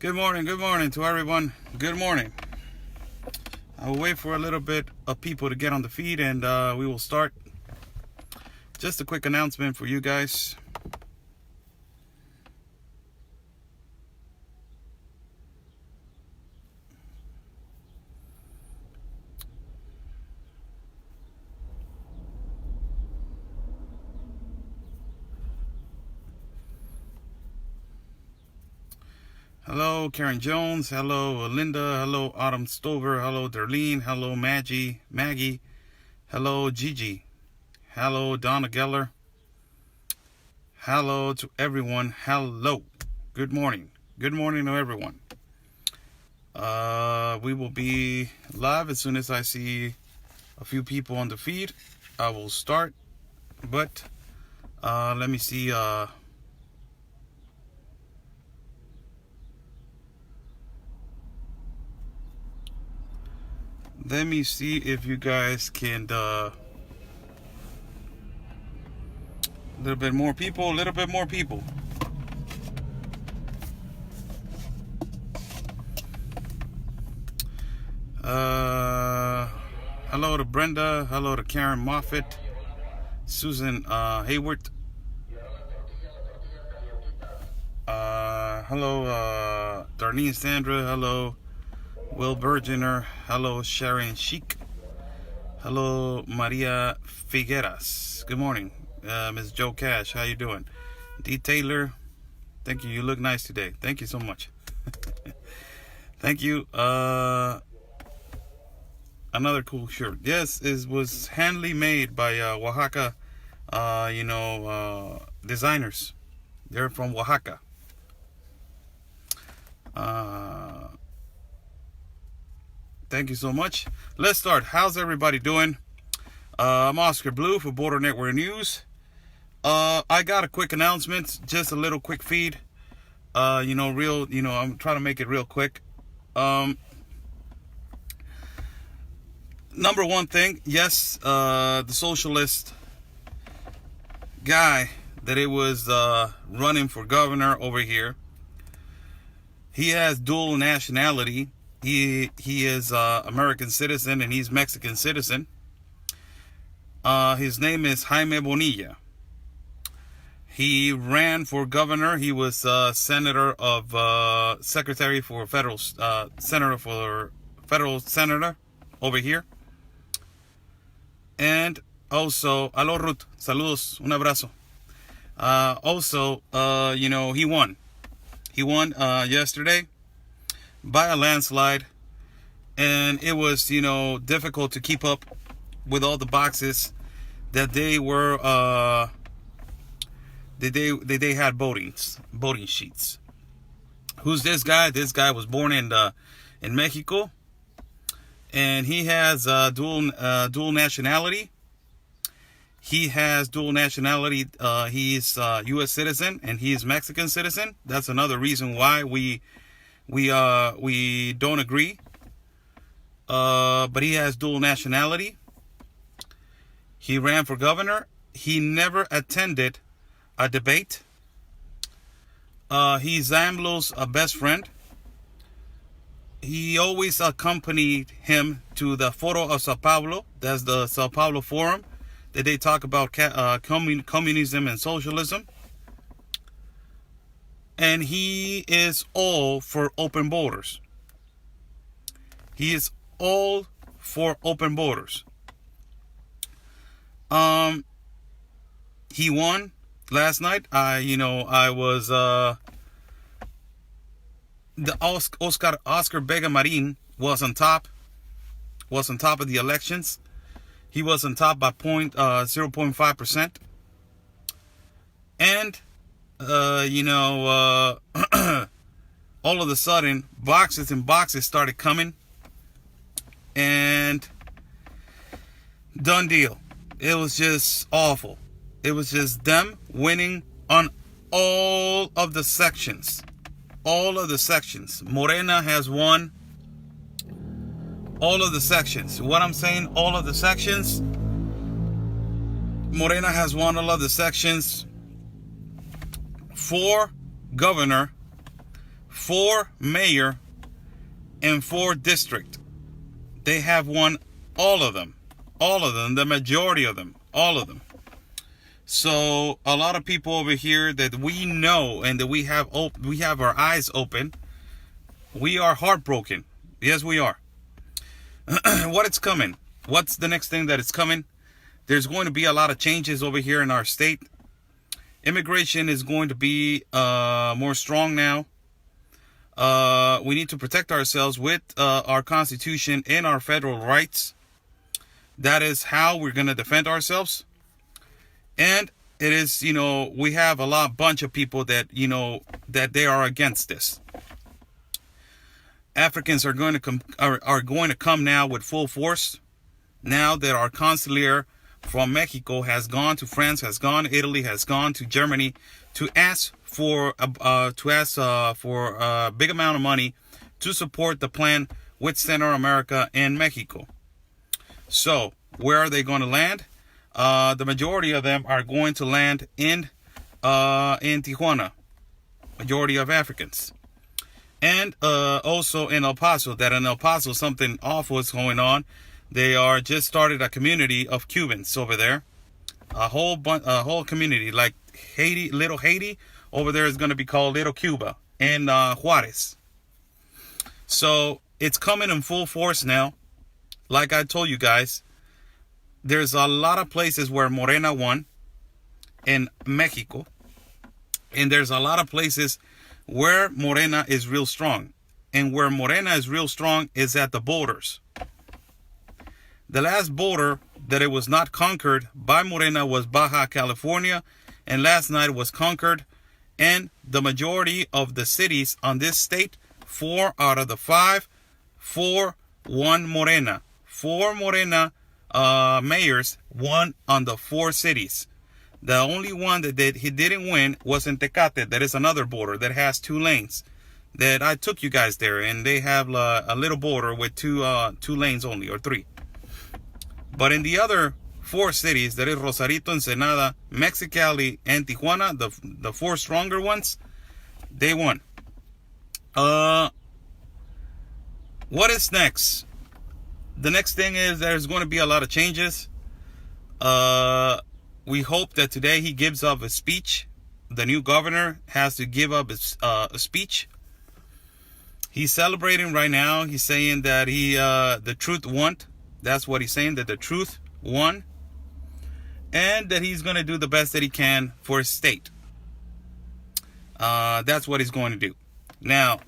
Good morning to everyone. Good morning. I will wait for a little bit of people to get on the feed and we will start. Just a quick announcement for you guys. Hello, Karen Jones. Hello, Linda. Hello, Autumn Stover. Hello, Darlene. Hello, Maggie. Hello, Gigi. Hello, Donna Geller. Hello to everyone. Hello. Good morning. Good morning to everyone. We will be live as soon as I see a few people on the feed. I will start. But let me see. Let me see if you guys can, a little bit more people. Hello to Brenda. Hello to Karen Moffett. Susan Hayward. Hello, Darlene Sandra. Hello, Will Bergener. Hello, Sharon Chic. Hello, Maria Figueras. Good morning, Ms. Joe Cash. How you doing? D. Taylor. Thank you. You look nice today. Thank you so much. Thank you. Another cool shirt. Yes, it was handily made by Oaxaca, designers. They're from Oaxaca. Thank you so much. Let's start. How's everybody doing? I'm Oscar Blue for Border Network News. I got a quick announcement, just a little quick feed. I'm trying to make it real quick. Number one thing, yes, the socialist guy that it was running for governor over here, he has dual nationality. He is American citizen and he's Mexican citizen. His name is Jaime Bonilla. He ran for governor. He was senator of secretary for federal senator over here. And also, hello Ruth, saludos, un abrazo. He won. He won yesterday by a landslide, and it was difficult to keep up with all the boxes that they were they had voting sheets. Who's this guy? This guy was born in Mexico, and he has dual nationality. He has dual nationality. He's U.S. citizen and he is Mexican citizen. That's another reason why we don't agree. But he has dual nationality. He ran for governor. He never attended a debate. He's AMLO's best friend. He always accompanied him to the Foro of Sao Paulo. That's the Sao Paulo Forum that they talk about communism and socialism. And he is all for open borders. He is all for open borders. He won last night. I was the Oscar Vega Marin was on top of the elections. He was on top by 0.5%. And all of a sudden, boxes and boxes started coming. And done deal. It was just awful. It was just them winning on all of the sections. All of the sections. Morena has won all of the sections. What I'm saying, all of the sections. Morena has won all of the sections for governor, 4 mayor and 4 district. They have won all of them, the majority of them, all of them. So a lot of people over here that we know and that we have our eyes open, we are heartbroken. Yes, we are. What is coming? What's the next thing that is coming? There's going to be a lot of changes over here in our state. Immigration is going to be more strong now. We need to protect ourselves with our Constitution and our federal rights. That is how we're going to defend ourselves. And it is, we have a bunch of people that, that they are against this. Africans are going to come now with full force. Now that our consular from Mexico has gone to France, has gone to Italy, has gone to Germany to ask for a big amount of money to support the plan with Central America and Mexico. So where are they going to land? The majority of them are going to land in Tijuana. Majority of Africans. And also in El Paso. That in El Paso something awful is going on. They are just started a community of Cubans over there. A whole community like Haiti, Little Haiti. Over there is going to be called Little Cuba and Juarez. So it's coming in full force now. Like I told you guys, there's a lot of places where Morena won in Mexico. And there's a lot of places where Morena is real strong. And where Morena is real strong is at the borders. The last border that it was not conquered by Morena was Baja California. And last night it was conquered. And the majority of the cities on this state, 4 out of the 5, 4 won Morena. 4 Morena mayors won on the 4 cities. The only one that he didn't win was in Tecate. That is another border that has 2 lanes. That I took you guys there, and they have a little border with 2 lanes only, or 3. But in the other 4 cities, that is Rosarito, Ensenada, Mexicali, and Tijuana, the 4 stronger ones, they won. What is next? The next thing is there's going to be a lot of changes. We hope that today he gives up a speech. The new governor has to give up a speech. He's celebrating right now. He's saying that the truth won. That's what he's saying, that the truth won. And that he's going to do the best that he can for his state. That's what he's going to do. Now,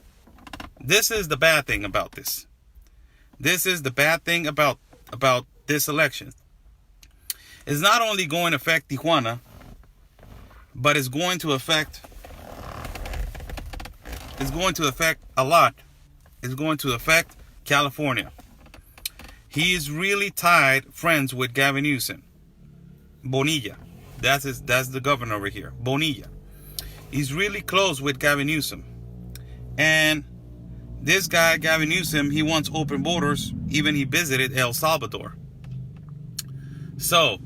this is the bad thing about this. This is the bad thing about this election. It's not only going to affect Tijuana, but it's going to affect a lot. It's going to affect California. He's really tied friends with Gavin Newsom. Bonilla. That's the governor over here. Bonilla. He's really close with Gavin Newsom. And this guy, Gavin Newsom, he wants open borders. Even he visited El Salvador. So,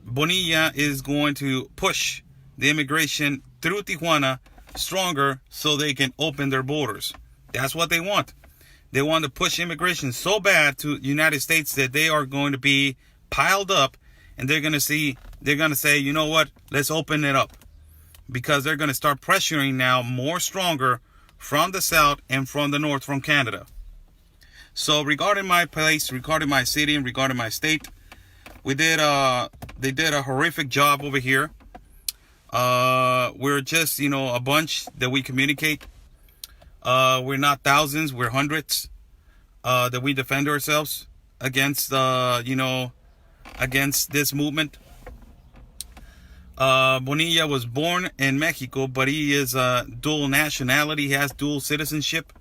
Bonilla is going to push the immigration through Tijuana stronger so they can open their borders. That's what they want. They want to push immigration so bad to the United States that they are going to be piled up, and they're going to say, you know what, let's open it up. Because they're going to start pressuring now more stronger from the south and from the north, from Canada. So regarding my place, regarding my city, and regarding my state, they did a horrific job over here. We're just, a bunch that we communicate. We're not thousands, we're hundreds that we defend ourselves against, against this movement. Bonilla was born in Mexico, but he is dual nationality. He has dual citizenship.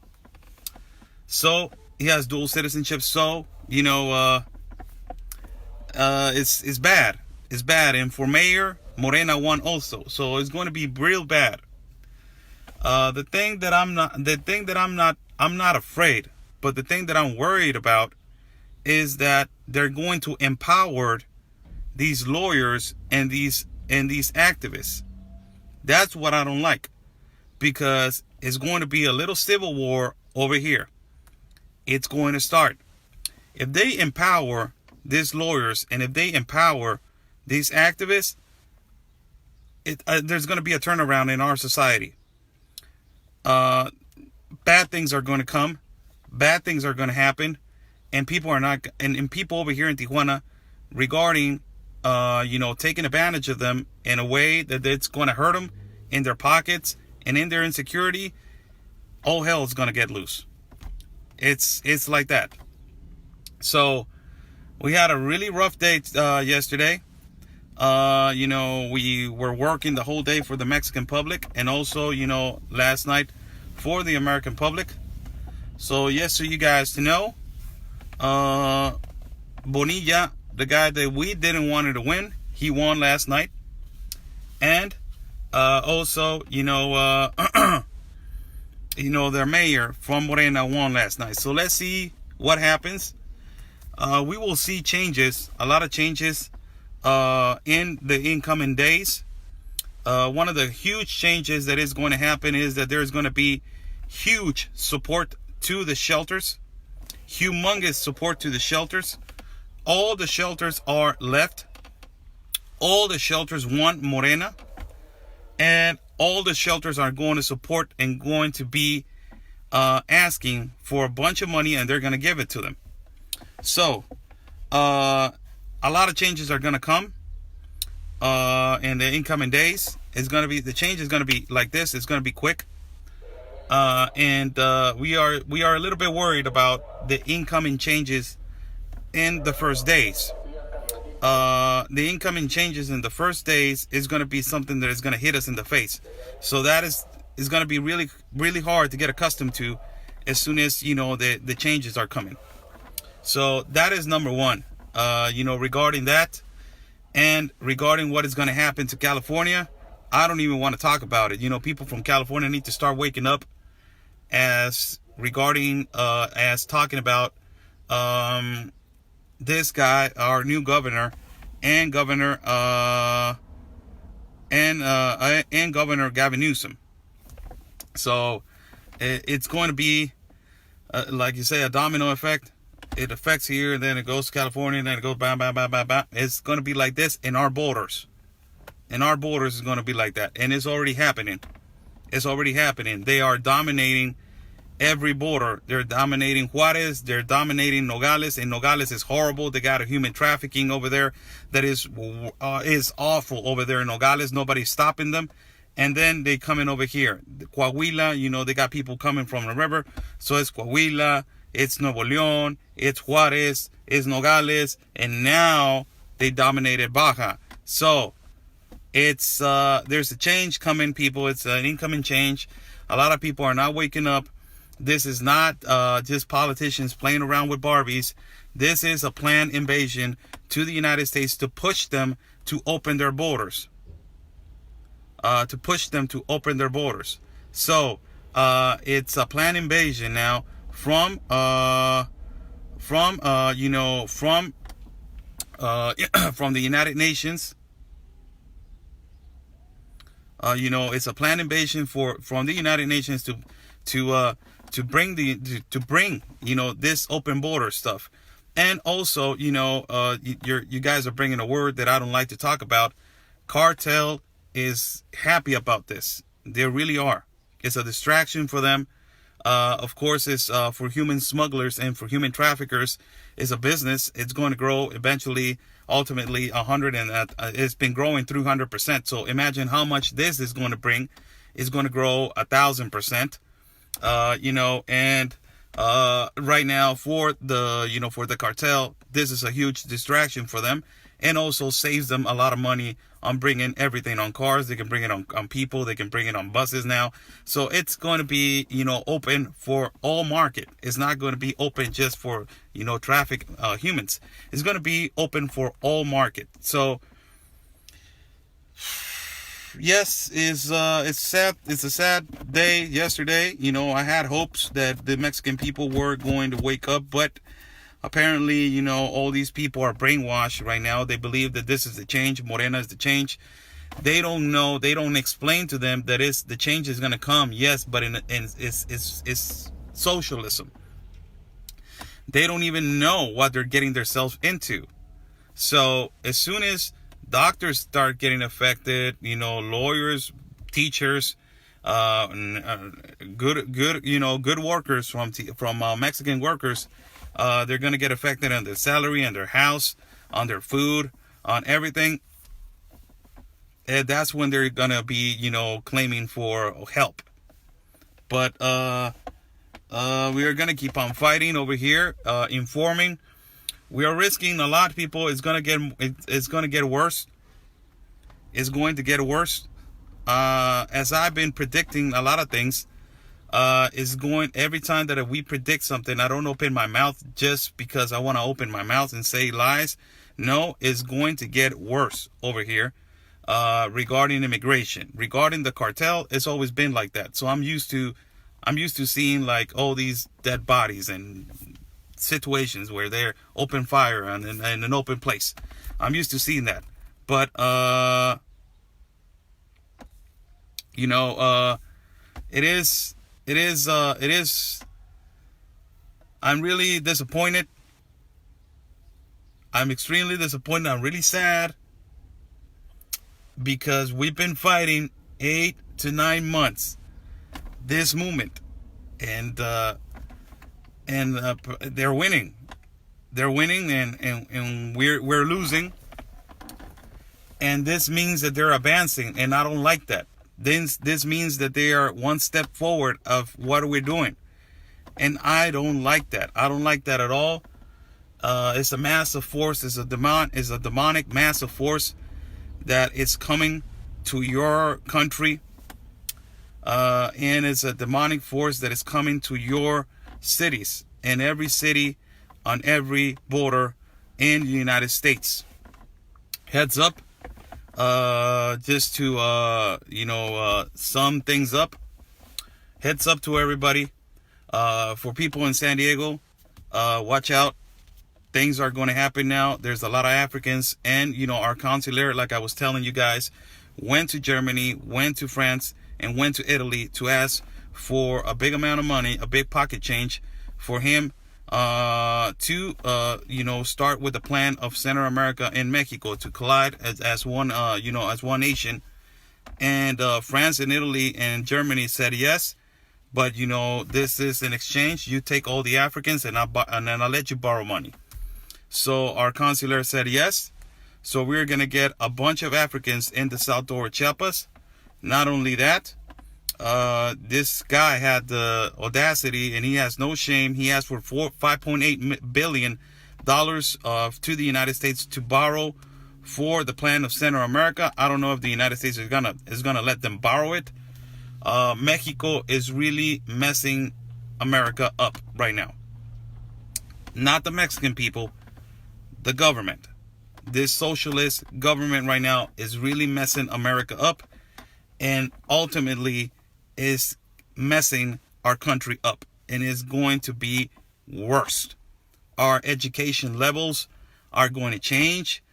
So, it's bad. It's bad. And for mayor, Morena won also. So it's going to be real bad. The thing that I'm not afraid, but the thing that I'm worried about is that they're going to empower these lawyers and these activists. That's what I don't like. because it's going to be a little civil war over here. It's going to start. If they empower these lawyers and if they empower these activists, there's going to be a turnaround in our society. Bad things are going to come. Bad things are going to happen. And people are not, and people over here in Tijuana regarding, taking advantage of them in a way that it's going to hurt them in their pockets and in their insecurity, all hell is going to get loose. It's like that. So we had a really rough day yesterday. We were working the whole day for the Mexican public and also, last night for the American public. So yes, for you guys to know, Bonilla, the guy that we didn't want to win, he won last night. And also, their mayor from Morena won last night. So let's see what happens. We will see changes, a lot of changes in the incoming days. One of the huge changes that is going to happen is that there's going to be huge support to the shelters. Humongous support to the shelters. All the shelters are left. All the shelters want Morena. And all the shelters are going to support and going to be asking for a bunch of money, and they're going to give it to them. So, a lot of changes are going to come in the incoming days. The change is going to be like this. It's going to be quick. And we are a little bit worried about the incoming changes in the first days. The incoming changes in the first days is going to be something that is going to hit us in the face. So that is going to be really, really hard to get accustomed to as soon as, the changes are coming. So that is number one, regarding that and regarding what is going to happen to California. I don't even want to talk about it. People from California need to start waking up as talking about this guy, our new governor, and Governor Gavin Newsom. So it's going to be like you say, a domino effect. It affects here, and then it goes to California, and then it goes bam, bam, bam, bam, bam. It's going to be like this in our borders. In our borders is going to be like that, and it's already happening. It's already happening. They are dominating every border. They're dominating Juarez. They're dominating Nogales, and Nogales is horrible. They got a human trafficking over there that is awful over there in Nogales. Nobody's stopping them. And then they come in over here. Coahuila, they got people coming from the river. So it's Coahuila, it's Nuevo León, it's Juarez, it's Nogales, and now they dominated Baja. So it's there's a change coming, people. It's an incoming change. A lot of people are not waking up. This is not just politicians playing around with Barbies. This is a planned invasion to the United States to push them to open their borders. So it's a planned invasion now from the United Nations. It's a planned invasion from the United Nations to bring this open border stuff. And also, you guys are bringing a word that I don't like to talk about. Cartel is happy about this. They really are. It's a distraction for them. Of course, it's for human smugglers and for human traffickers. It's a business. It's going to grow eventually, ultimately 100, and it's been growing 300%. So imagine how much this is going to bring. It's going to grow 1,000%. And right now for the cartel, this is a huge distraction for them, and also saves them a lot of money on bringing everything on cars. They can bring it on people. They can bring it on buses now. So it's going to be, open for all market. It's not going to be open just for, traffic humans. It's going to be open for all market. So yes, it's sad. It's a sad day yesterday. I had hopes that the Mexican people were going to wake up, but apparently, all these people are brainwashed right now. They believe that this is the change. Morena is the change. They don't know. They don't explain to them that the change is going to come. Yes, but it's socialism. They don't even know what they're getting themselves into. So as soon as doctors start getting affected, lawyers, teachers, good workers from Mexican workers, they're gonna get affected on their salary, on their house, on their food, on everything. And that's when they're gonna be, claiming for help. But we are gonna keep on fighting over here, informing. We are risking a lot, people. It's gonna get worse. It's going to get worse. As I've been predicting a lot of things, every time that we predict something, I don't open my mouth just because I want to open my mouth and say lies. No, it's going to get worse over here. Regarding immigration, regarding the cartel, it's always been like that. So I'm used to seeing like all these dead bodies and situations where they're open fire and in an open place. I'm used to seeing that. But it is I'm really disappointed. I'm extremely disappointed. I'm really sad because we've been fighting 8 to 9 months this movement, and they're winning. They're winning, and we're losing. And this means that they're advancing, and I don't like that. This means that they are one step forward of what we're doing, and I don't like that. I don't like that at all. It's a massive force. It's a demonic massive force that is coming to your country, and it's a demonic force that is coming to your cities, in every city, on every border in the United States. Heads up, just to sum things up. Heads up to everybody. For people in San Diego, watch out. Things are going to happen now. There's a lot of Africans, and our consular, like I was telling you guys, went to Germany, went to France, and went to Italy to ask for a big amount of money, a big pocket change, for him to start with the plan of Central America and Mexico to collide as one as one nation. And France and Italy and Germany said yes, but this is an exchange. You take all the Africans, and then I'll let you borrow money. So our consular said yes. So we're going to get a bunch of Africans in the Salvador, Chiapas. Not only that, this guy had the audacity, and he has no shame. He asked for $5.8 billion to the United States to borrow for the plan of Central America. I don't know if the United States is gonna let them borrow it. Mexico is really messing America up right now. Not the Mexican people, the government. This socialist government right now is really messing America up, and ultimately is messing our country up, and is going to be worse. Our education levels are going to change.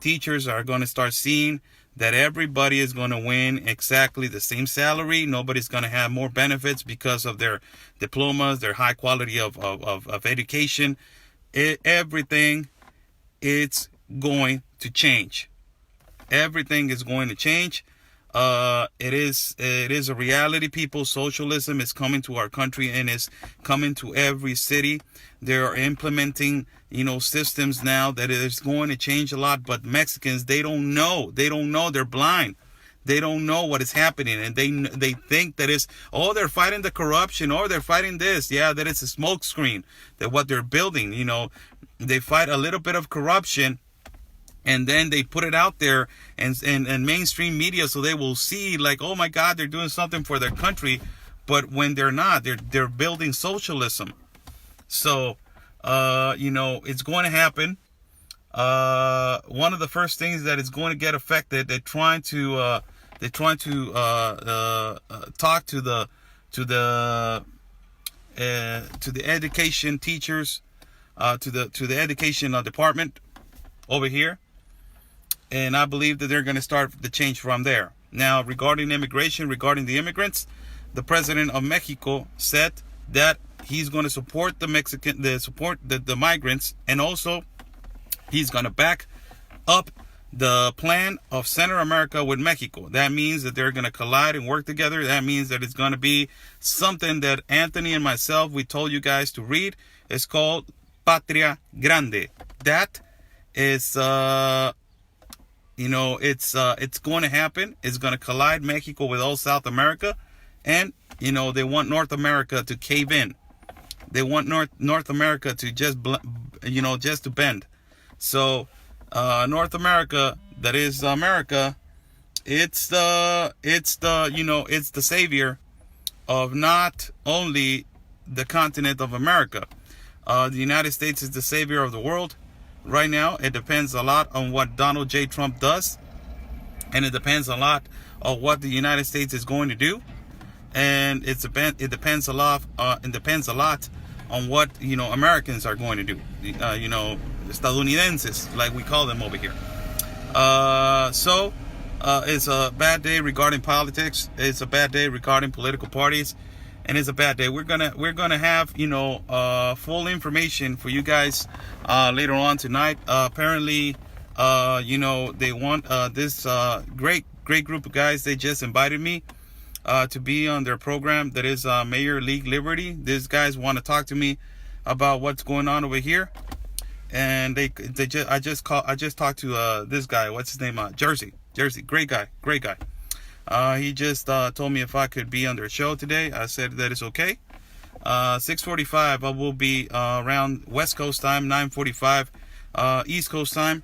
Teachers are going to start seeing that everybody is going to win exactly the same salary. Nobody's going to have more benefits because of their diplomas, their high quality of education. Everything, it's going to change. Everything is going to change. It is a reality, people. Socialism is coming to our country, and is coming to every city. They are implementing, systems now that is going to change a lot. But Mexicans, they don't know. They're blind. They don't know what is happening, and they think that they're fighting the corruption, or they're fighting this. Yeah, that it's a smoke screen. That what they're building, they fight a little bit of corruption, and then they put it out there and mainstream media, so they will see like, oh my God, they're doing something for their country. But when they're not, they're building socialism. So, it's going to happen. One of the first things that is going to get affected, they're trying to talk to the education teachers, to the education department over here. And I believe that they're going to start the change from there. Now, regarding immigration, regarding the immigrants, the president of Mexico said that he's going to support the migrants, and also he's going to back up the plan of Center America with Mexico. That means that they're going to collide and work together. That means that it's going to be something that Anthony and myself, we told you guys to read. It's called Patria Grande. That is, it's going to happen. It's going to collide Mexico with all South America. And, they want North America to cave in. They want North America to just to bend. So, North America, that is America, it's the savior of not only the continent of America. The United States is the savior of the world. Right now, it depends a lot on what Donald J. Trump does, and it depends a lot on what the United States is going to do, and it depends a lot on what Americans are going to do. Estadounidenses, like we call them over here. So it's a bad day regarding politics. It's a bad day regarding political parties, and it's a bad day. We're gonna have full information for you guys later on tonight. Apparently, they want this great group of guys. They just invited me to be on their program. That is Mayor League Liberty. These guys want to talk to me about what's going on over here. And I just talked to this guy. What's his name? Jersey. Great guy. He just told me if I could be on their show today. I said that it's okay. 6:45. I will be around West Coast time. 9:45 East Coast time.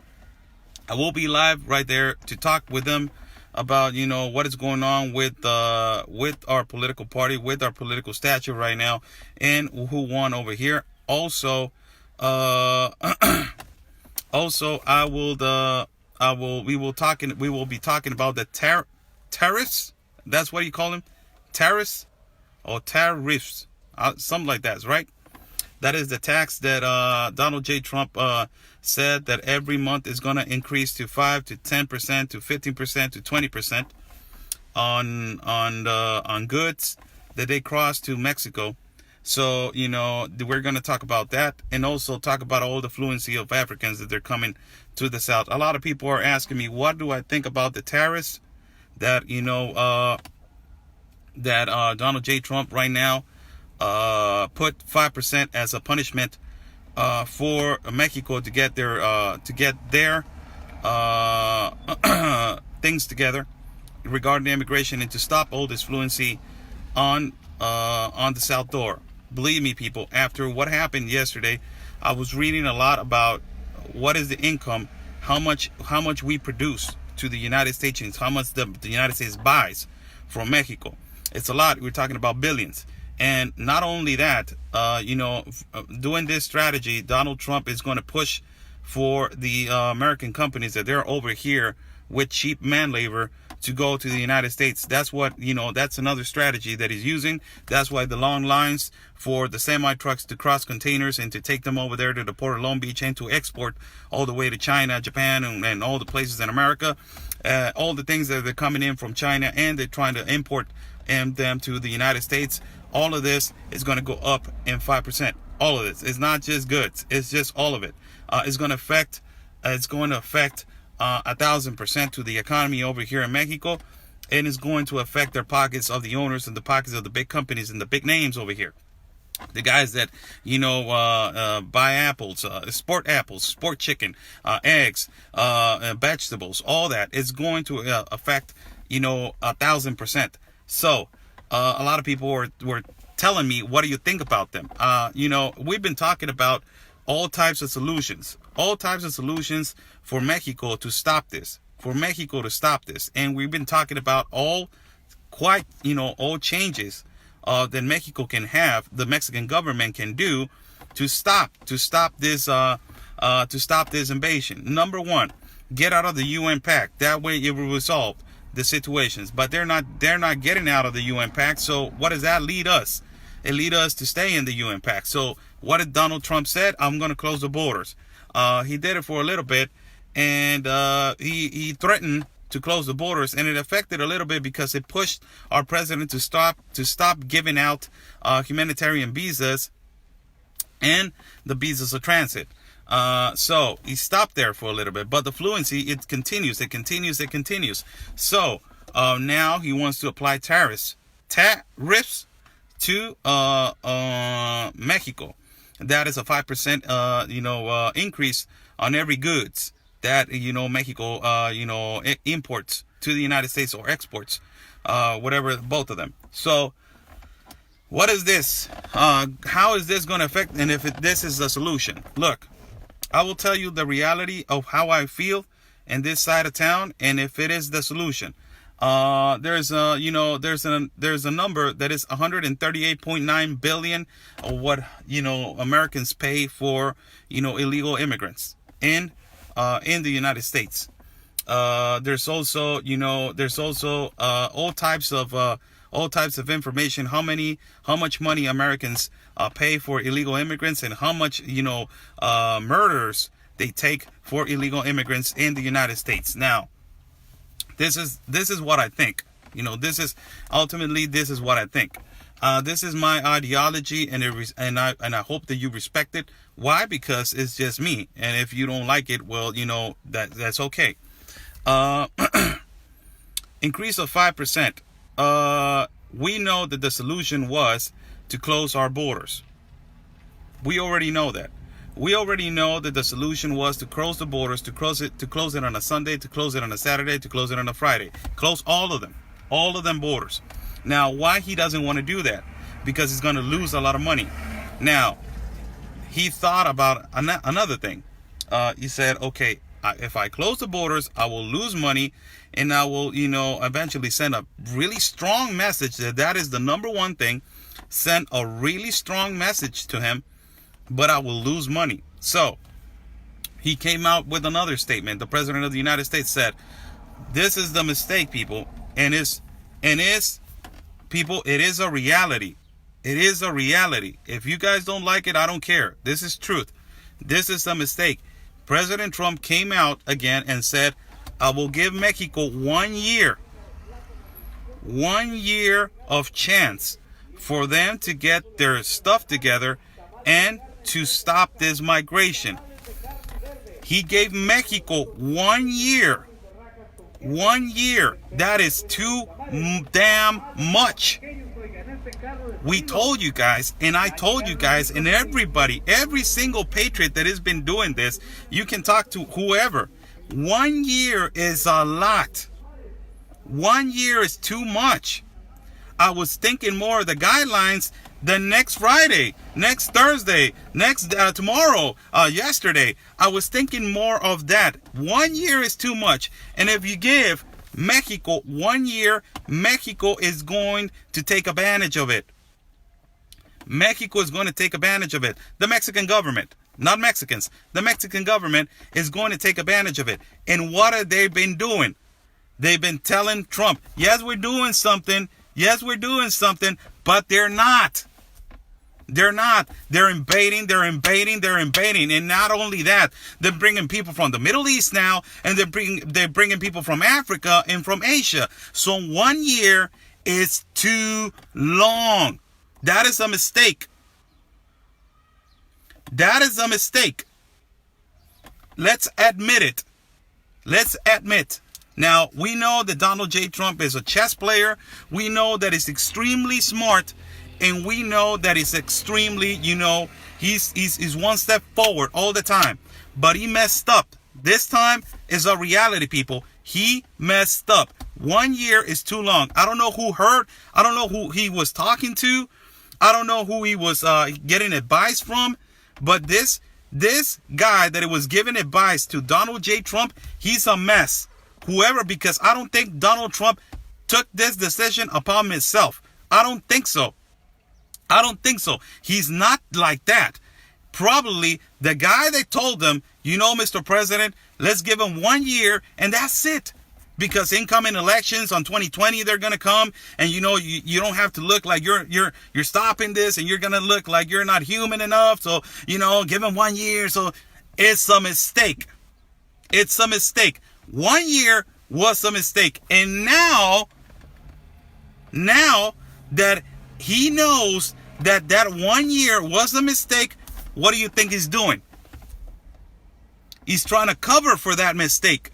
I will be live right there to talk with them about what is going on with our political party, with our political stature right now, and who won over here. Also. We will be talking about the tariffs. That's what you call them, tariffs or tariffs, something like that, right? That is the tax that Donald J. Trump said that every month is going to increase to 5 to 10% to 15% to 20% on goods that they cross to Mexico. So, we're going to talk about that, and also talk about all the fluency of Africans that they're coming to the South. A lot of people are asking me, what do I think about the tariffs that, Donald J. Trump right now put 5% as a punishment for Mexico to get their things together regarding immigration, and to stop all this fluency on the South Door. Believe me, people, after what happened yesterday, I was reading a lot about what is the income, how much we produce to the United States, how much the United States buys from Mexico. It's a lot. We're talking about billions. And not only that, doing this strategy, Donald Trump is going to push for the American companies that they're over here with cheap man labor to go to the United States. That's what, that's another strategy that he's using. That's why the long lines for the semi trucks to cross containers and to take them over there to the Port of Long Beach and to export all the way to China, Japan, and all the places in America. All the things that are coming in from China, and they're trying to import them to the United States. All of this is going to go up in 5%. All of this. It's not just goods. It's just all of it. It's going to affect 1,000% to the economy over here in Mexico, and it's going to affect their pockets of the owners and the pockets of the big companies and the big names over here. The guys that buy apples, sport chicken, eggs, vegetables, all that is going to affect 1,000%. So a lot of people were telling me, what do you think about them? We've been talking about all types of solutions for Mexico to stop this, and we've been talking about all changes that Mexico can have, the Mexican government can do to stop this invasion. Number one, get out of the UN Pact. That way it will resolve the situations. But they're not getting out of the UN Pact. So what does that lead us? It leads us to stay in the UN Pact. So what did Donald Trump said? I'm going to close the borders. He did it for a little bit, and he threatened to close the borders, and it affected a little bit because it pushed our president to stop giving out humanitarian visas and the visas of transit. So he stopped there for a little bit, but the fluency, it continues. So now he wants to apply tariffs to Mexico. That is a 5% increase on every goods that Mexico imports to the United States, or exports, whatever, both of them. So what is this? How is this going to affect? And if this is the solution, look, I will tell you the reality of how I feel in this side of town, and if it is the solution. There's a number that is 138.9 billion of what Americans pay for illegal immigrants in the United States. There's also all types of information, how much money Americans pay for illegal immigrants, and how much murders they take for illegal immigrants in the United States. Now, this is what I think. This is what I think. This is my ideology, and I hope that you respect it. Why? Because it's just me, and if you don't like it, well, that's okay. Increase of 5%. We know that the solution was to close our borders. We already know that. We already know that the solution was to close the borders, to close it on a Sunday, to close it on a Saturday, to close it on a Friday. Close all of them borders. Now, why he doesn't want to do that? Because he's going to lose a lot of money. Now, he thought about another thing. He said, okay, if I close the borders, I will lose money, and I will, eventually send a really strong message that is the number one thing. Send a really strong message to him, but I will lose money. So he came out with another statement. The president of the United States said, this is the mistake, people. And it is a reality. It is a reality. If you guys don't like it, I don't care. This is truth. This is a mistake. President Trump came out again and said, I will give Mexico 1 year. 1 year of chance for them to get their stuff together and to stop this migration. He gave Mexico 1 year. 1 year. That is too damn much. We told you guys, and I told you guys, and everybody, every single patriot that has been doing this, you can talk to whoever. 1 year is a lot. 1 year is too much. I was thinking more of the guidelines than next Friday, next Thursday, tomorrow, yesterday. I was thinking more of that. 1 year is too much. And if you give Mexico 1 year, Mexico is going to take advantage of it. Mexico is going to take advantage of it. The Mexican government, not Mexicans. The Mexican government is going to take advantage of it. And what have they been doing? They've been telling Trump, yes, we're doing something. Yes, we're doing something, but they're not. They're not. They're invading. And not only that, they're bringing people from the Middle East now, and they're bringing people from Africa and from Asia. So 1 year is too long. That is a mistake. That is a mistake. Let's admit it. Let's admit. Now, we know that Donald J. Trump is a chess player. We know that he's extremely smart. And we know that he's extremely, he's one step forward all the time. But he messed up. This time is a reality, people. He messed up. 1 year is too long. I don't know who heard. I don't know who he was talking to. I don't know who he was getting advice from. But this guy that was giving advice to Donald J. Trump, he's a mess. Whoever, because I don't think Donald Trump took this decision upon himself. I don't think so. I don't think so. He's not like that. Probably the guy that told them, Mr. President, let's give him 1 year and that's it. Because incoming elections on 2020, they're going to come, and you don't have to look like you're stopping this, and you're going to look like you're not human enough. So, give him 1 year. So it's a mistake. It's a mistake. 1 year was a mistake. And now that he knows that 1 year was a mistake, what do you think he's doing? He's trying to cover for that mistake.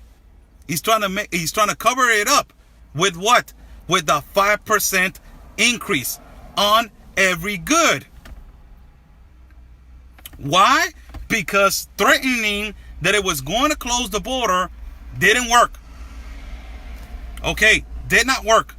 He's trying to cover it up with what? With the 5% increase on every good. Why? Because threatening that it was going to close the border didn't work. Okay, did not work.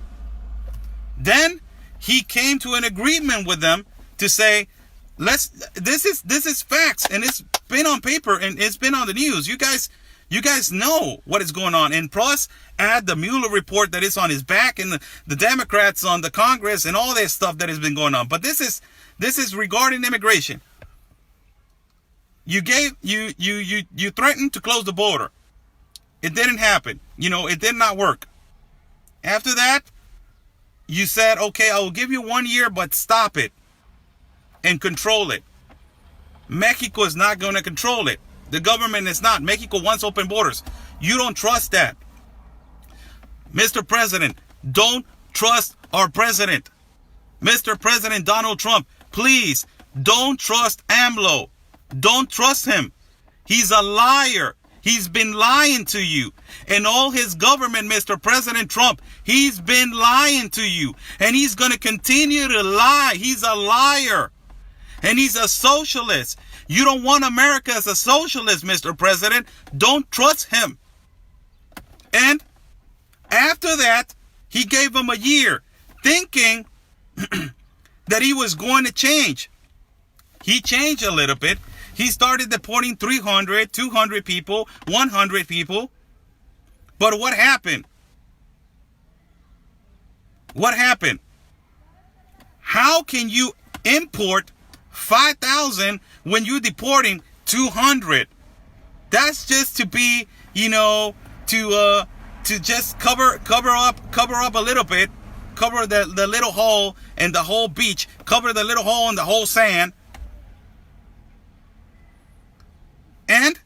Then he came to an agreement with them to say, this is facts, and it's been on paper and it's been on the news. You guys know what is going on. And plus, add the Mueller report that is on his back, and the Democrats on the Congress and all that stuff that has been going on. But this is regarding immigration. You threatened to close the border. It didn't happen. It did not work. After that, you said, okay, I will give you 1 year, but stop it and control it. Mexico is not going to control it. The government is not. Mexico wants open borders. You don't trust that. Mr. President, don't trust our president. Mr. President Donald Trump, please don't trust AMLO. Don't trust him. He's a liar. He's been lying to you. And all his government, Mr. President Trump, he's been lying to you. And he's going to continue to lie. He's a liar. And he's a socialist. You don't want America as a socialist, Mr. President. Don't trust him. And after that, he gave him a year, thinking that he was going to change. He changed a little bit. He started deporting 300, 200 people, 100 people. But what happened? What happened? How can you import 5,000 when you're deporting 200? That's just to be, to just cover up a little bit, cover the little hole and the whole beach, cover the little hole and the whole sand. And,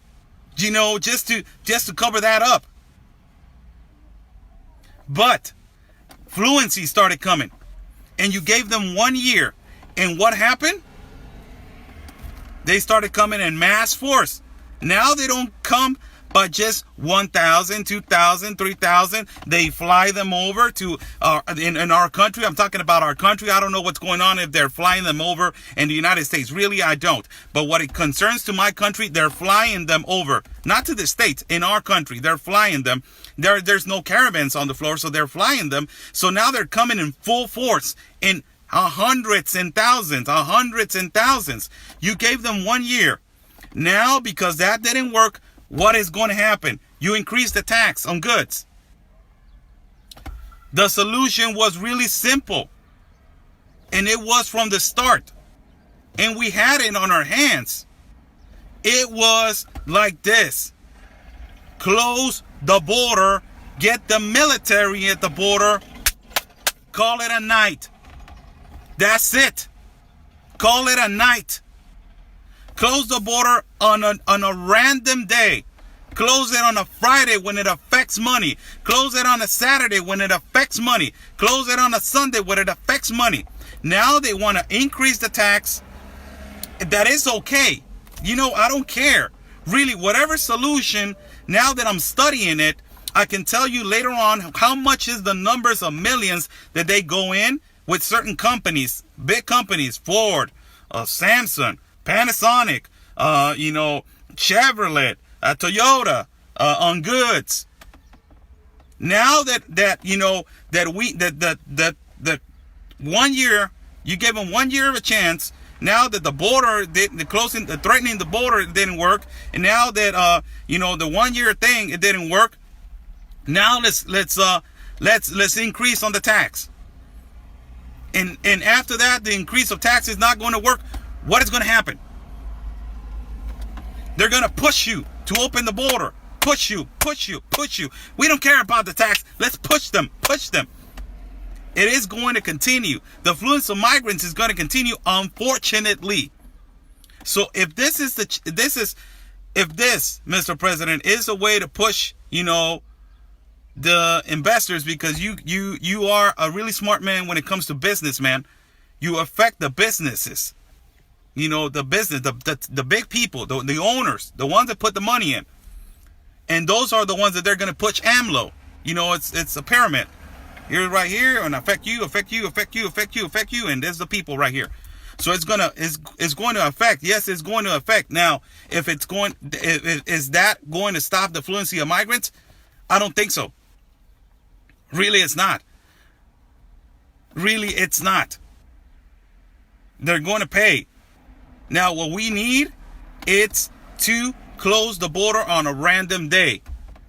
just to cover that up. But fluency started coming, and you gave them 1 year. And what happened? They started coming in mass force. Now they don't come by just 1,000, 2,000, 3,000. They fly them over to in our country. I'm talking about our country. I don't know what's going on if they're flying them over in the United States. Really, I don't. But what it concerns to my country, they're flying them over. Not to the States, in our country. They're flying them. There's no caravans on the floor, so they're flying them. So now they're coming in full force in hundreds and thousands. You gave them 1 year. Now, because that didn't work, what is going to happen? You increase the tax on goods. The solution was really simple. And it was from the start. And we had it on our hands. It was like this. Close the border. Get the military at the border. Call it a night. That's it. Call it a night. Close the border on a random day. Close it on a Friday when it affects money. Close it on a Saturday when it affects money. Close it on a Sunday when it affects money. Now they want to increase the tax. That is okay. I don't care. Really, whatever solution, now that I'm studying it, I can tell you later on how much is the numbers of millions that they go in with certain companies, big companies, Ford, Samsung, Panasonic, Chevrolet, Toyota, on goods. Now that 1 year, you gave them 1 year of a chance. Now that the border, the threatening the border didn't work, and now that the 1 year thing, it didn't work. Now let's increase on the tax. And after that, the increase of tax is not going to work. What is going to happen? They're going to push you to open the border. Push you. We don't care about the tax. Let's push them. It is going to continue. The affluence of migrants is going to continue, unfortunately. So if this is if this, Mr. President, is a way to push, the investors, because you are a really smart man when it comes to business, man. You affect the businesses, the business, the big people, the owners, the ones that put the money in. And those are the ones that they're going to push AMLO. It's a pyramid. You're right here, and affect you, affect you, affect you, affect you, affect you, and there's the people right here. So it's going to affect. Yes, it's going to affect. Now, is that going to stop the fluency of migrants? I don't think so. Really, it's not. Really, it's not. They're going to pay. Now, what we need, it's to close the border on a random day.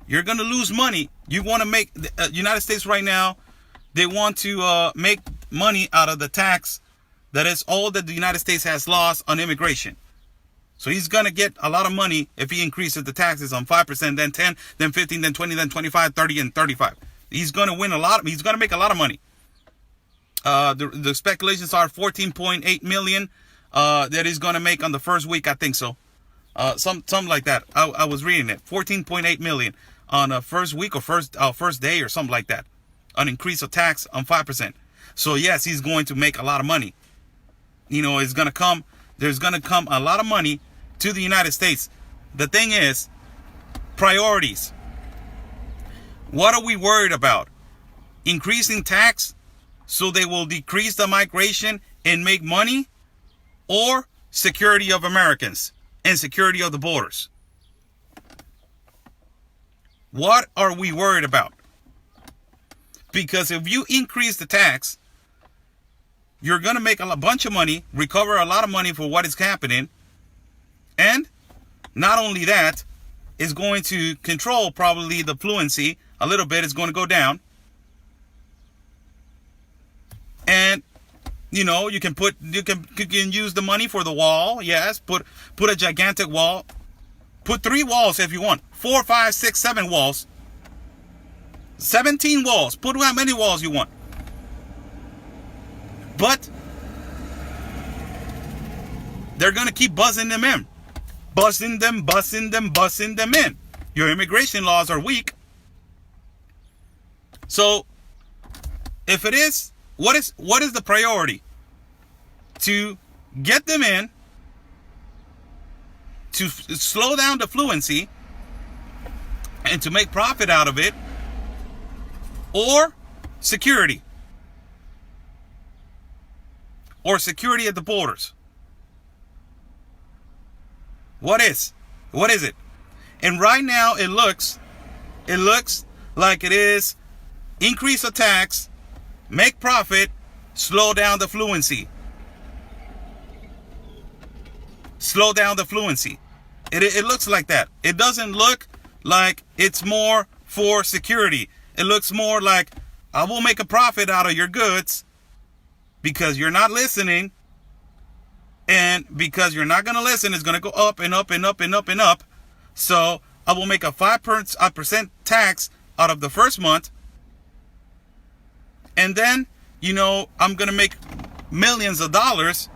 You're going to lose money. You want to make the United States right now, they want to make money out of the tax that is all that the United States has lost on immigration. So he's going to get a lot of money if he increases the taxes on 5%, then 10, then 15, then 20, then 25, 30, and 35. He's going to win a lot. He's going to make a lot of money. The speculations are 14.8 million that he's going to make on the first week. I think so. Something like that. I was reading it. 14.8 million on a first week or first day or something like that. An increase of tax on 5%. So yes, he's going to make a lot of money. There's going to come a lot of money to the United States. The thing is, priorities. What are we worried about? Increasing tax so they will decrease the migration and make money, or security of Americans and security of the borders? What are we worried about? Because if you increase the tax, you're going to make a bunch of money, recover a lot of money for what is happening. And not only that, it's going to control probably the fluency a little bit. It's going to go down. And, you can use the money for the wall. Yes, put a gigantic wall. Put 3 walls if you want. 4, 5, 6, 7 walls. 17 walls. Put how many walls you want. But they're going to keep buzzing them in. Buzzing them in. Your immigration laws are weak. So, if it is, what is the priority? To get them in, to slow down the fluency, and to make profit out of it, or security? Or security at the borders? What is it? And right now it looks like it is increase the tax, make profit, slow down the fluency. Slow down the fluency. It looks like that. It doesn't look like it's more for security. It looks more like, I will make a profit out of your goods because you're not listening. And because you're not going to listen, it's going to go up and up and up and up and up. So I will make a 5% tax out of the first month. And then, I'm going to make millions of dollars.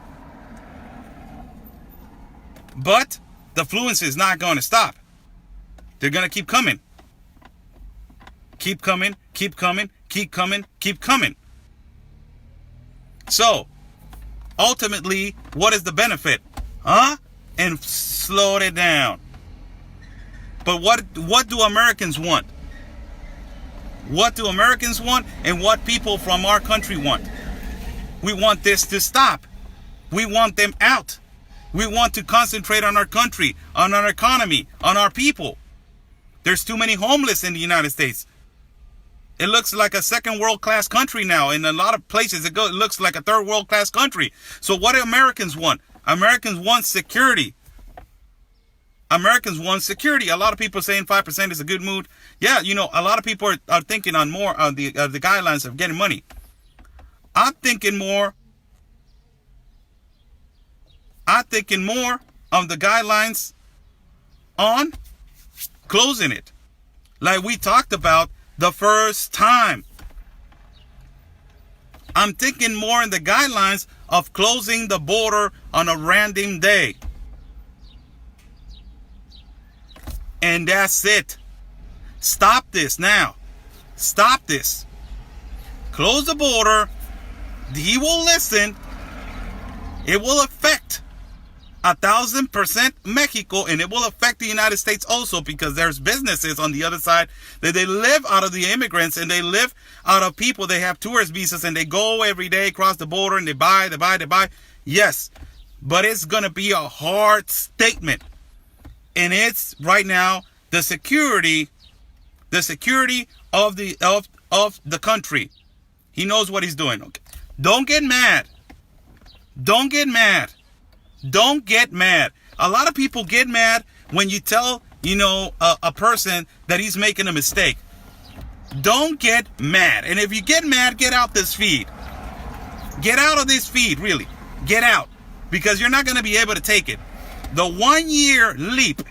But the fluency is not going to stop. They're going to keep coming. Keep coming, keep coming, keep coming, keep coming. So, ultimately, what is the benefit? And slow it down. But what do Americans want? What do Americans want, and what people from our country want? We want this to stop. We want them out. We want to concentrate on our country, on our economy, on our people. There's too many homeless in the United States. It looks like a second world class country now. In a lot of places, it looks like a third world class country. So what do Americans want? Americans want security. Americans want security. A lot of people saying 5% is a good mood. Yeah, a lot of people are thinking on more of the guidelines of getting money. I'm thinking more of the guidelines on closing it. Like we talked about the first time. I'm thinking more in the guidelines of closing the border on a random day. And that's it. Stop this now. Stop this. Close the border. He will listen. It will affect 1,000% Mexico, and it will affect the United States also, because there's businesses on the other side that they live out of the immigrants, and they live out of people. They have tourist visas, and they go every day across the border, and they buy. Yes, but it's going to be a hard statement. And it's right now the security of the country. He knows what he's doing. Okay. Don't get mad. Don't get mad. Don't get mad. A lot of people get mad when you tell, a person that he's making a mistake. Don't get mad. And if you get mad, get out this feed. Get out of this feed, really. Get out. Because you're not going to be able to take it. The 1 year leap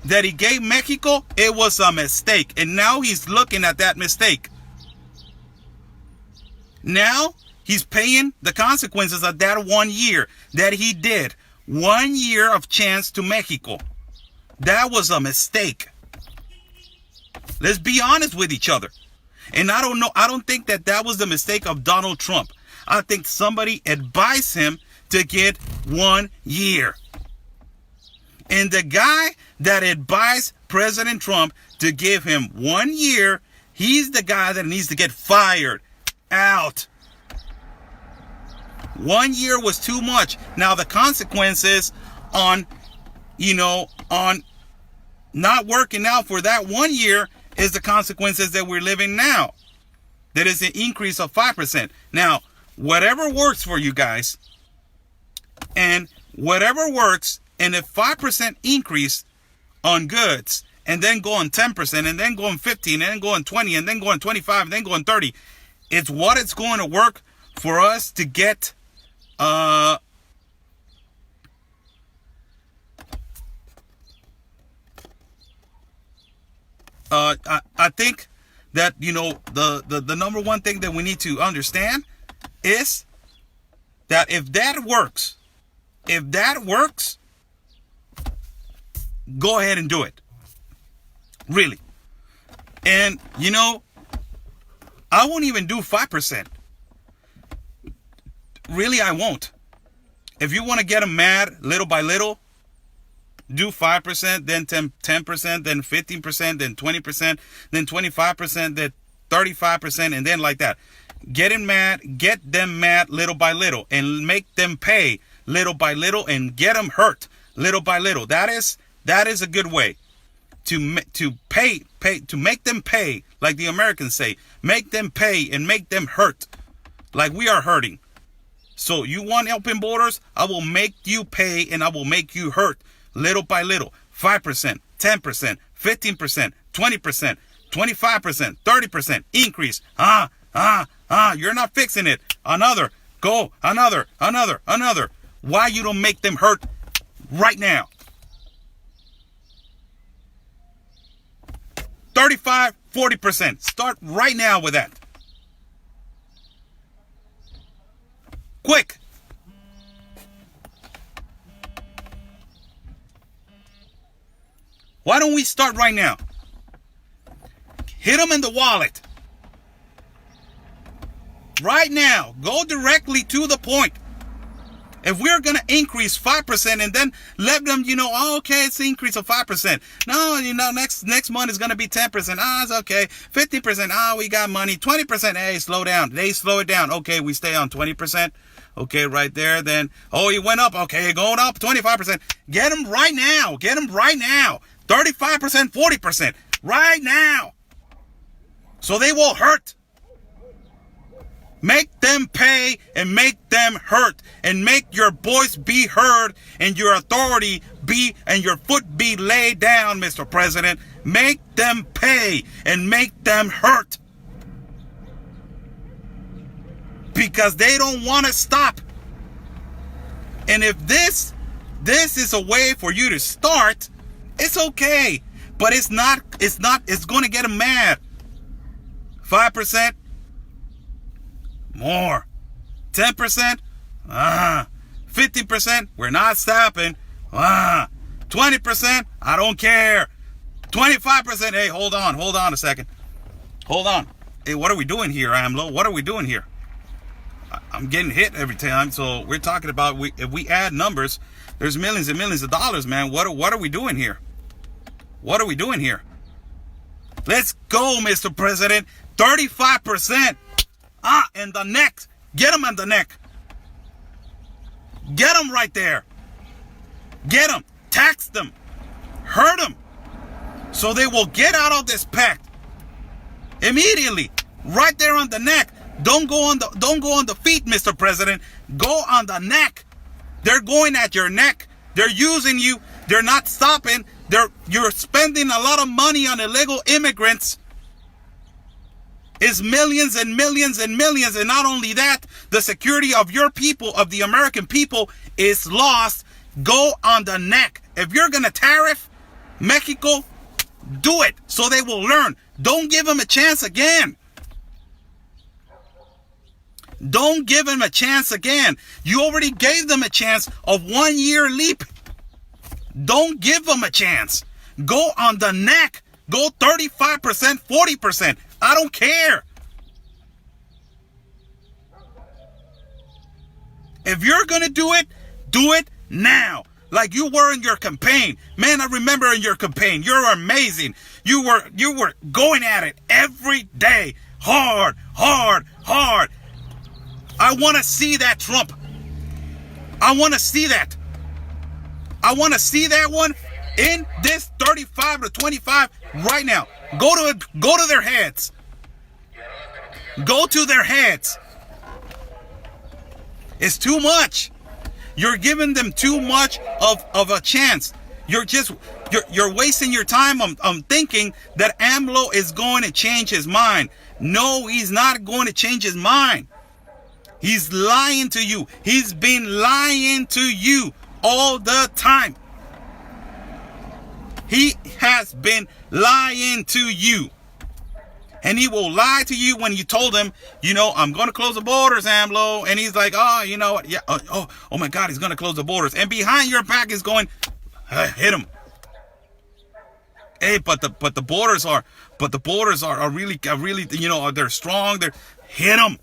that he gave Mexico, it was a mistake. And now he's looking at that mistake. Now he's paying the consequences of that 1 year that he did. 1 year of chance to Mexico. That was a mistake. Let's be honest with each other. And I don't think that was the mistake of Donald Trump. I think somebody advised him to get 1 year. And the guy that advised President Trump to give him 1 year, he's the guy that needs to get fired. Out. 1 year was too much. Now the consequences on not working out for that 1 year is the consequences that we're living now. That is an increase of 5%. Now, whatever works for you guys, and whatever works, and if 5% increase on goods, and then go on 10%, and then go on 15, and then go on 20, and then go on 25, and then go on 30, it's what it's going to work for us to get I think that the number one thing that we need to understand is that if that works, go ahead and do it. Really. And I won't even do 5%. Really, I won't. If you want to get them mad little by little, do 5%, then 10%, then 15%, then 20%, then 25%, then 35%, and then like that. Get them mad little by little, and make them pay little by little, and get them hurt little by little. That is a good way to make them pay, like the Americans say. Make them pay and make them hurt, like we are hurting. So you want open borders? I will make you pay, and I will make you hurt little by little. 5%, 10%, 15%, 20%, 25%, 30% increase. You're not fixing it. Another. Why you don't make them hurt right now? 35, 40%. Start right now with that. Quick. Why don't we start right now? Hit them in the wallet. Right now. Go directly to the point. If we're going to increase 5% and then let them, okay, it's an increase of 5%. No, next month is going to be 10%. It's okay. 50%. We got money. 20%. Hey, slow down. They slow it down. Okay, we stay on 20%. Okay, right there. Then, it went up. Okay, going up 25%. Get them right now. 35%, 40%. Right now. So they will hurt. Make them pay and make them hurt, and make your voice be heard and your authority be and your foot be laid down, Mr. President. Make them pay and make them hurt, because they don't want to stop. And if this is a way for you to start, it's okay, but it's going to get them mad. 5%. More. 10%. 50%. We're not stopping. 20%. I don't care. 25%. Hey, hold on a second. Hold on. Hey, what are we doing here, AMLO? What are we doing here? I'm getting hit every time. So we're talking about if we add numbers, there's millions and millions of dollars, man. What are we doing here? What are we doing here? Let's go, Mr. President. 35%. In the neck. Get them in the neck. Get them right there. Get them. Tax them. Hurt them. So they will get out of this pact immediately. Right there on the neck. Don't go on the feet, Mr. President. Go on the neck. They're going at your neck. They're using you. They're not stopping. You're spending a lot of money on illegal immigrants. It's millions and millions and millions. And not only that, the security of your people, of the American people, is lost. Go on the neck. If you're going to tariff Mexico, do it so they will learn. Don't give them a chance again. Don't give them a chance again. You already gave them a chance of 1 year leap. Don't give them a chance. Go on the neck. Go 35%, 40%. I don't care. If you're going to do it now. Like you were in your campaign. Man, I remember in your campaign. You're amazing. You were going at it every day. Hard. I want to see that, Trump. I want to see that. I want to see that one in this 35 to 25 right now. Go to their heads. Go to their heads. It's too much. You're giving them too much of a chance. You're wasting your time on thinking that AMLO is going to change his mind. No, he's not going to change his mind. He's lying to you. He's been lying to you all the time. He has been lying to you. And he will lie to you when you told him, I'm going to close the borders, AMLO. And he's like, oh, you know what? Yeah. Oh my God, he's going to close the borders. And behind your back is going, hit him. Hey, but the borders are really, they're strong. Hit him.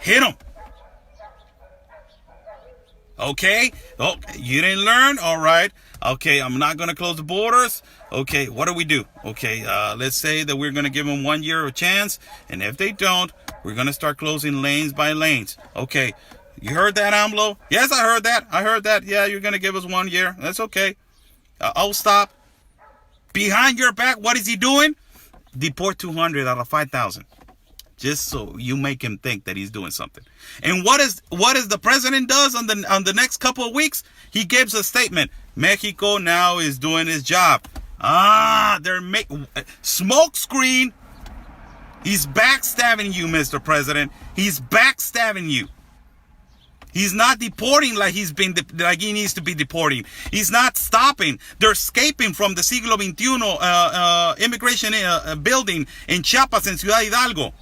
Hit him. Okay. Oh, you didn't learn? All right. Okay, I'm not going to close the borders. Okay, what do we do? Okay, let's say that we're going to give them 1 year a chance. And if they don't, we're going to start closing lanes by lanes. Okay, you heard that, AMLO? Yes, I heard that. Yeah, you're going to give us 1 year. That's okay. I'll stop. Behind your back, what is he doing? Deport 200 out of 5,000. Just so you make him think that he's doing something. And what is the president does on the next couple of weeks? He gives a statement. Mexico now is doing his job. They're smoke screen. He's backstabbing you, Mr. President. He's backstabbing you. He's not deporting like he needs to be deporting. He's not stopping. They're escaping from the Siglo XXI immigration building in Chiapas and Ciudad Hidalgo.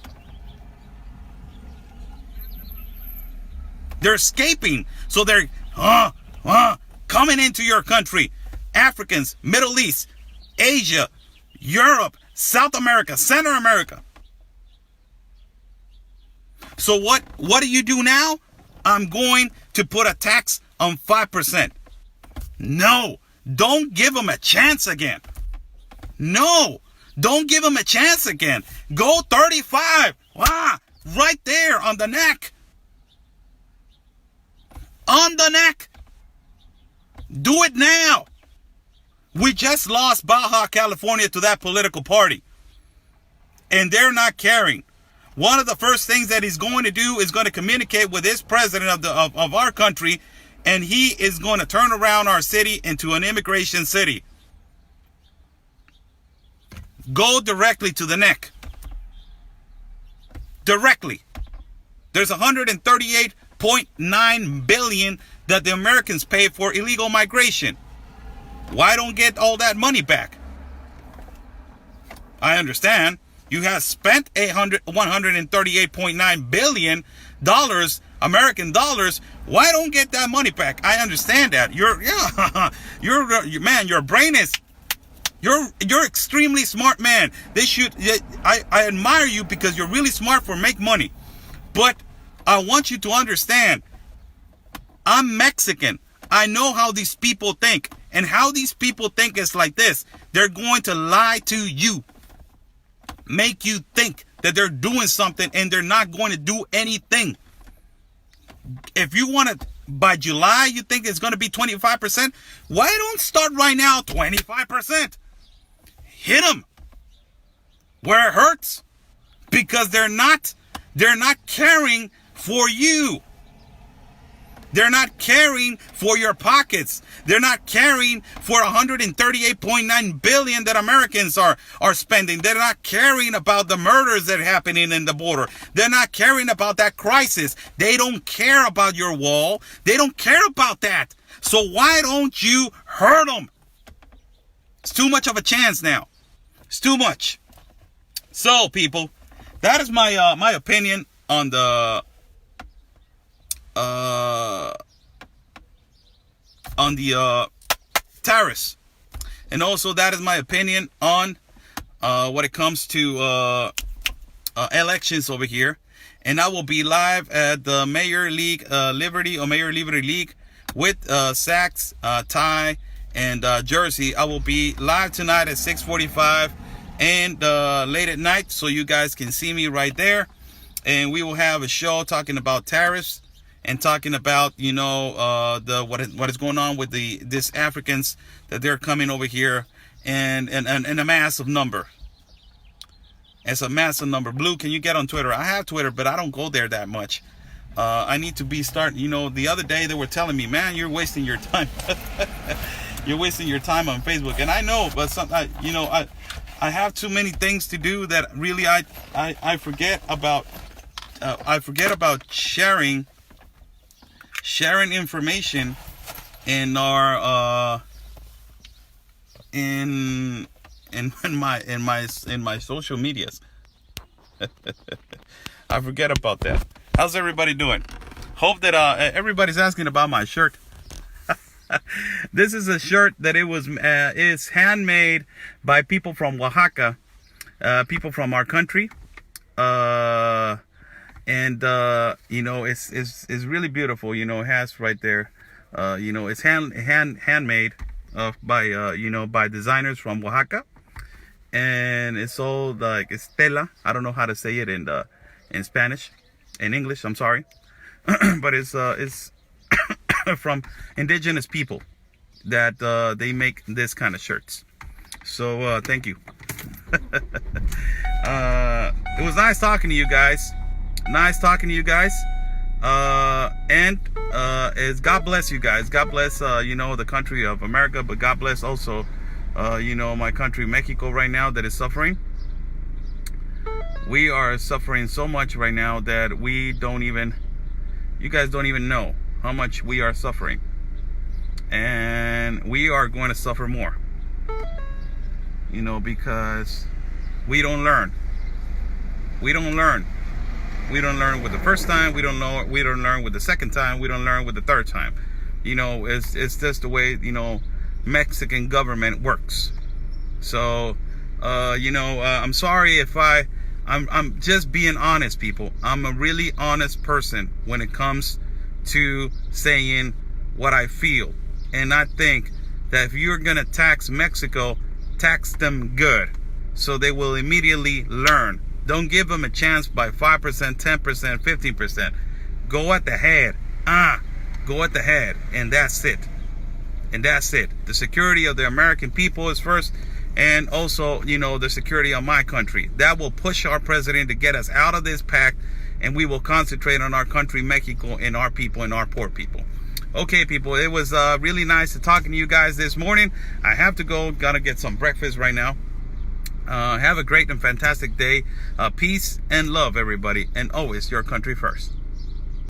They're escaping. So they're coming into your country. Africans, Middle East, Asia, Europe, South America, Central America. So what do you do now? I'm going to put a tax on 5%. No, don't give them a chance again. No, don't give them a chance again. Go 35. Right there on the neck. On the neck. Do it now. We just lost Baja California to that political party. And they're not caring. One of the first things that he's going to do is going to communicate with his president of our country. And he is going to turn around our city into an immigration city. Go directly to the neck. Directly. There's 138.9 billion that the Americans pay for illegal migration. Why don't get all that money back? I understand. You have spent $138.9 billion American dollars. Why don't get that money back? I understand that. Your brain is You're extremely smart man. I admire you because you're really smart for make money. But I want you to understand, I'm Mexican. I know how these people think. And how these people think is like this. They're going to lie to you. Make you think that they're doing something and they're not going to do anything. If you want to, by July, you think it's going to be 25%? Why don't start right now 25%? Hit them where it hurts, because they're not caring for you. They're not caring for your pockets. They're not caring for 138.9 billion that Americans are spending. They're not caring about the murders that are happening in the border. They're not caring about that crisis. They don't care about your wall. They don't care about that. So why don't you hurt them? It's too much of a chance now. It's too much. So, people, that is my my opinion on the tariffs, and also that is my opinion on what it comes to elections over here. And I will be live at the Mayor League Liberty or Mayor Liberty League with Sachs, Ty, and Jersey. I will be live tonight at 6:45 and late at night, so you guys can see me right there. And we will have a show talking about tariffs and talking about, you know, what is going on with this Africans, that they're coming over here and a massive number. It's a massive number. Blue, can you get on Twitter? I have Twitter, but I don't go there that much. I need to be starting. You know, the other day they were telling me, man, you're wasting your time. You're wasting your time on Facebook, and I know, but sometimes, you know, I have too many things to do that really I forget about. I forget about sharing information in our in my social medias. I forget about that. How's everybody doing? Hope that everybody's asking about my shirt. This is a shirt that it's handmade by people from Oaxaca, people from our country. And you know, it's really beautiful. You know, it has right there, you know, it's handmade by you know, by designers from Oaxaca, and it's sold like it's tela. I don't know how to say it in Spanish, in English. I'm sorry, but it's from indigenous people that they make this kind of shirts. So thank you. It was nice talking to you guys. Nice talking to you guys. And God bless you guys. God bless, you know, the country of America, but God bless also, you know, my country, Mexico, right now, that is suffering. We are suffering so much right now that you guys don't even know how much we are suffering. And we are going to suffer more, you know, because we don't learn. We don't learn with the first time. We don't learn with the second time. We don't learn with the third time. You know, it's just the way, you know, Mexican government works. So, you know, I'm sorry if I'm just being honest, people. I'm a really honest person when it comes to saying what I feel. And I think that if you're going to tax Mexico, tax them good, so they will immediately learn. Don't give them a chance by 5%, 10%, 15%. Go at the head. Go at the head. And that's it. And that's it. The security of the American people is first. And also, you know, the security of my country. That will push our president to get us out of this pact. And we will concentrate on our country, Mexico, and our people and our poor people. Okay, people. It was really nice to talking to you guys this morning. I have to go. Gotta get some breakfast right now. Have a great and fantastic day. Peace and love, everybody. And always your country first.